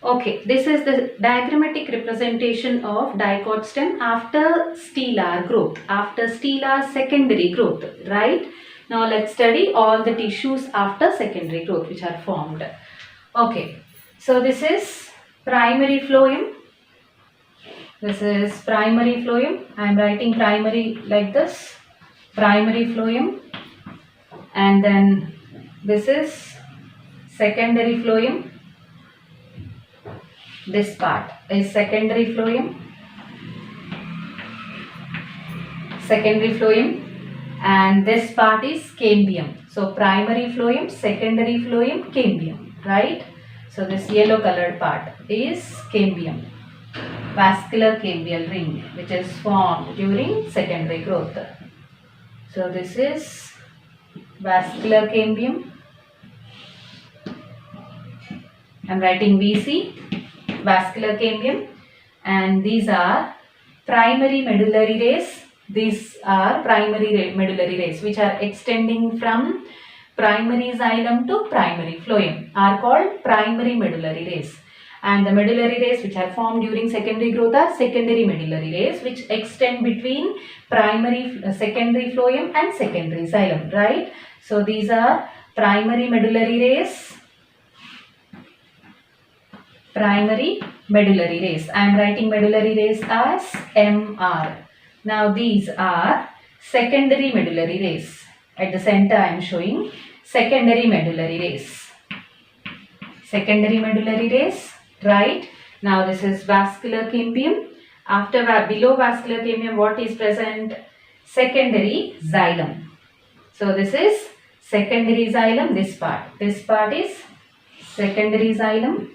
Okay, this is the diagrammatic representation of dicot stem after stelar growth, after stelar secondary growth, right? Now let's study all the tissues after secondary growth which are formed. Okay, so this is primary phloem. This is primary phloem. I am writing primary like this, primary phloem, and then this is secondary phloem. This part is secondary phloem, and this part is cambium. So primary phloem, secondary phloem, cambium, right? So this yellow colored part is cambium, vascular cambial ring, which is formed during secondary growth. So this is vascular cambium. I am writing VC, vascular cambium, and these are primary medullary rays. These are primary medullary rays which are extending from primary xylem to primary phloem are called primary medullary rays, and the medullary rays which are formed during secondary growth are secondary medullary rays which extend between primary secondary phloem and secondary xylem, right? So these are primary medullary rays, primary medullary rays. I am writing medullary rays as MR. Now these are secondary medullary rays. At the center I am showing secondary medullary rays. Secondary medullary rays, right? Now this is vascular cambium. After below vascular cambium, what is present? Secondary xylem. So this is secondary xylem, this part. This part is secondary xylem.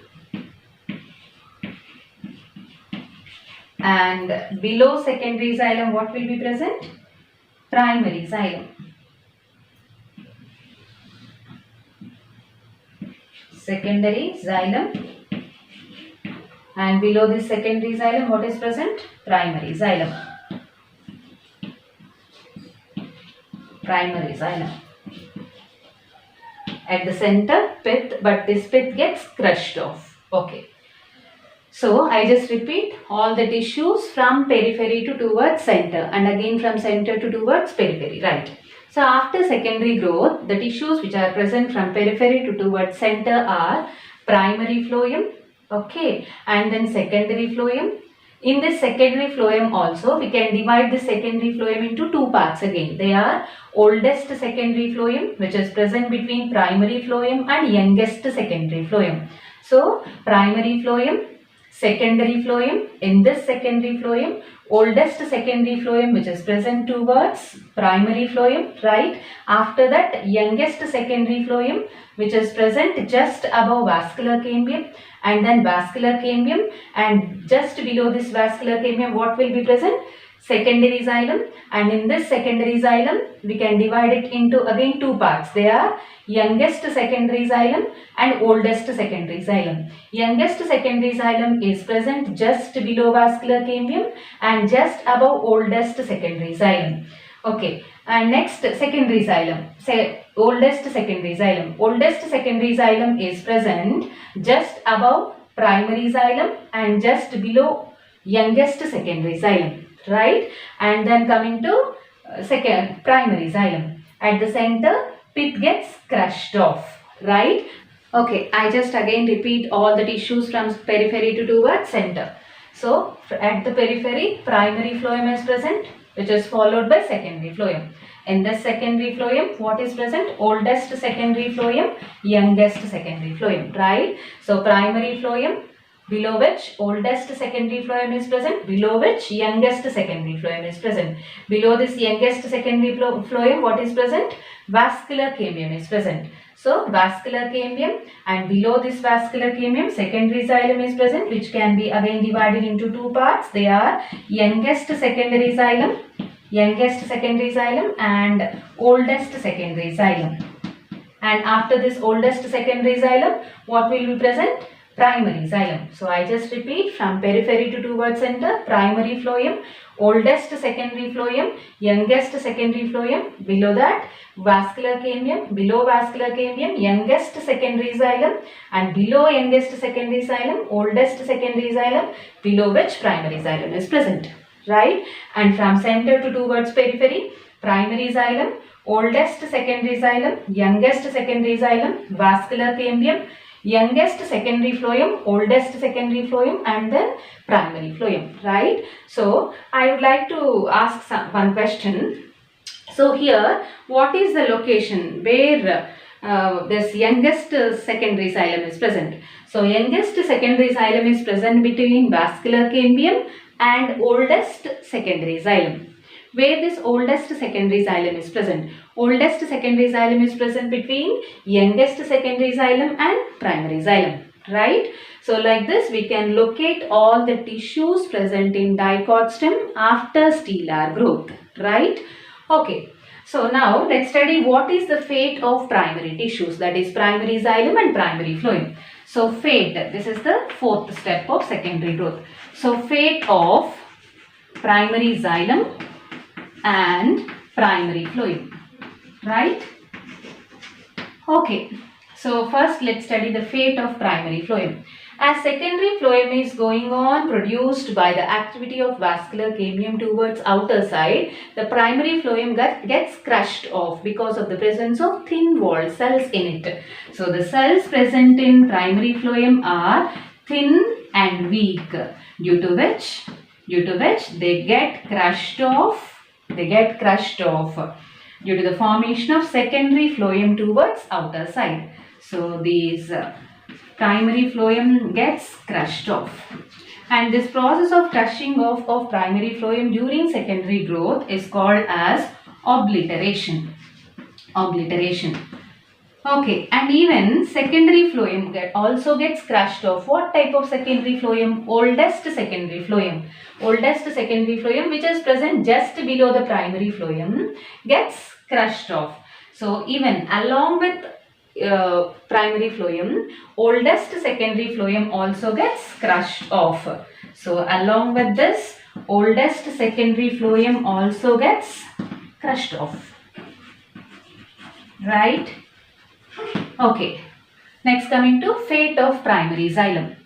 And below secondary xylem, what will be present? Primary xylem. Secondary xylem. And below this secondary xylem, what is present? Primary xylem. Primary xylem. At the center, pith, but this pith gets crushed off. Okay. So I just repeat all the tissues from periphery to towards center, and again from center to towards periphery, right? So after secondary growth, the tissues which are present from periphery to towards center are primary phloem, okay, and then secondary phloem. In this secondary phloem also, we can divide the secondary phloem into two parts again. They are oldest secondary phloem, which is present between primary phloem and youngest secondary phloem. So primary phloem, secondary phloem. In this secondary phloem, oldest secondary phloem which is present towards primary phloem, right? After that, youngest secondary phloem which is present just above vascular cambium, and then vascular cambium, and just below this vascular cambium, what will be present? Secondary xylem. And in this secondary xylem, we can divide it into again two parts. They are youngest secondary xylem and oldest secondary xylem. Youngest secondary xylem is present just below vascular cambium and just above oldest secondary xylem. Okay, and next secondary xylem. Oldest secondary xylem. Oldest secondary xylem is present just above primary xylem and just below youngest secondary xylem. Right, and then coming to primary xylem. At the center, pith gets crushed off, right? Okay, I just again repeat all the tissues from periphery to towards center. So at the periphery, primary phloem is present, which is followed by secondary phloem. In this secondary phloem, what is present? Oldest secondary phloem, youngest secondary phloem, right? So primary phloem, below which oldest secondary phloem is present, below which youngest secondary phloem is present. Below this youngest secondary phloem, what is present? Vascular cambium is present. So vascular cambium, and below this vascular cambium, secondary xylem is present, which can be again divided into two parts. They are youngest secondary xylem, and oldest secondary xylem. And after this oldest secondary xylem, what will be present? primary xylem. So I just repeat, from periphery to towards center, primary phloem, oldest secondary phloem, youngest secondary phloem, below that vascular cambium, below vascular cambium, youngest secondary xylem, and below youngest secondary xylem, oldest secondary xylem, below which primary xylem is present, right? And from center to towards periphery, primary xylem, oldest secondary xylem, youngest secondary xylem, vascular cambium, youngest secondary phloem, oldest secondary phloem, and then primary phloem, right? So I would like to ask one question. So here, what is the location where this youngest secondary xylem is present? So youngest secondary xylem is present between vascular cambium and oldest secondary xylem. Where this oldest secondary xylem is present? Oldest secondary xylem is present between youngest secondary xylem and primary xylem, right? So like this, we can locate all the tissues present in dicot stem after stelar growth, right? Okay. So now let's study what is the fate of primary tissues, that is primary xylem and primary phloem. So fate, this is the fourth step of secondary growth. So fate of primary xylem and primary phloem, right? Okay, so first let's study the fate of primary phloem. As secondary phloem is going on produced by the activity of vascular cambium towards outer side, the primary phloem gets crushed off because of the presence of thin walled cells in it. So the cells present in primary phloem are thin and weak, due to which they get crushed off due to the formation of secondary phloem towards outer side. So these primary phloem gets crushed off, and this process of crushing off of primary phloem during secondary growth is called as obliteration. Okay, and even secondary phloem also gets crushed off. What type of secondary phloem? Oldest secondary phloem. Oldest secondary phloem, which is present just below the primary phloem, gets crushed off. So even along with primary phloem, oldest secondary phloem also gets crushed off. So along with this, oldest secondary phloem also gets crushed off, right? Okay, next coming to fate of primary xylem.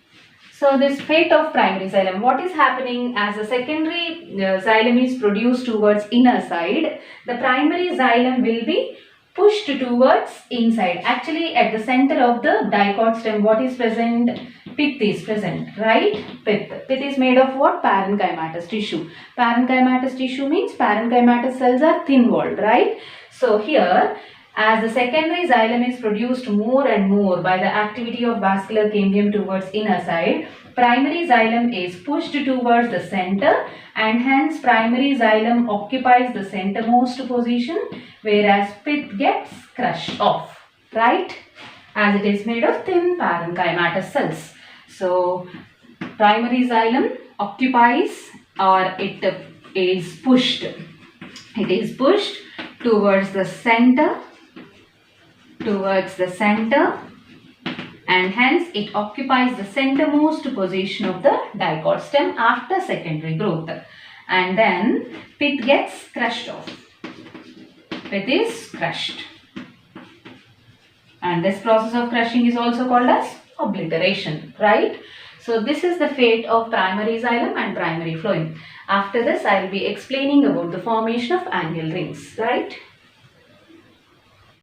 So this fate of primary xylem, what is happening as a secondary xylem is produced towards inner side, the primary xylem will be pushed towards inside. Actually at the center of the dicot stem, what is present? Pith is present, right? Pith is made of what? Parenchymatous tissue. Parenchymatous tissue means parenchymatous cells are thin walled, right? So here, as the secondary xylem is produced more and more by the activity of vascular cambium towards inner side, primary xylem is pushed towards the center, and hence primary xylem occupies the centermost position, whereas pith gets crushed off, right? As it is made of thin parenchymatous cells. So primary xylem occupies, or it is pushed towards the center, and hence it occupies the centermost position of the dicot stem after secondary growth, and then pith gets crushed off. Pith is crushed, and this process of crushing is also called as obliteration, right? So this is the fate of primary xylem and primary phloem. After this I will be explaining about the formation of angle rings, right?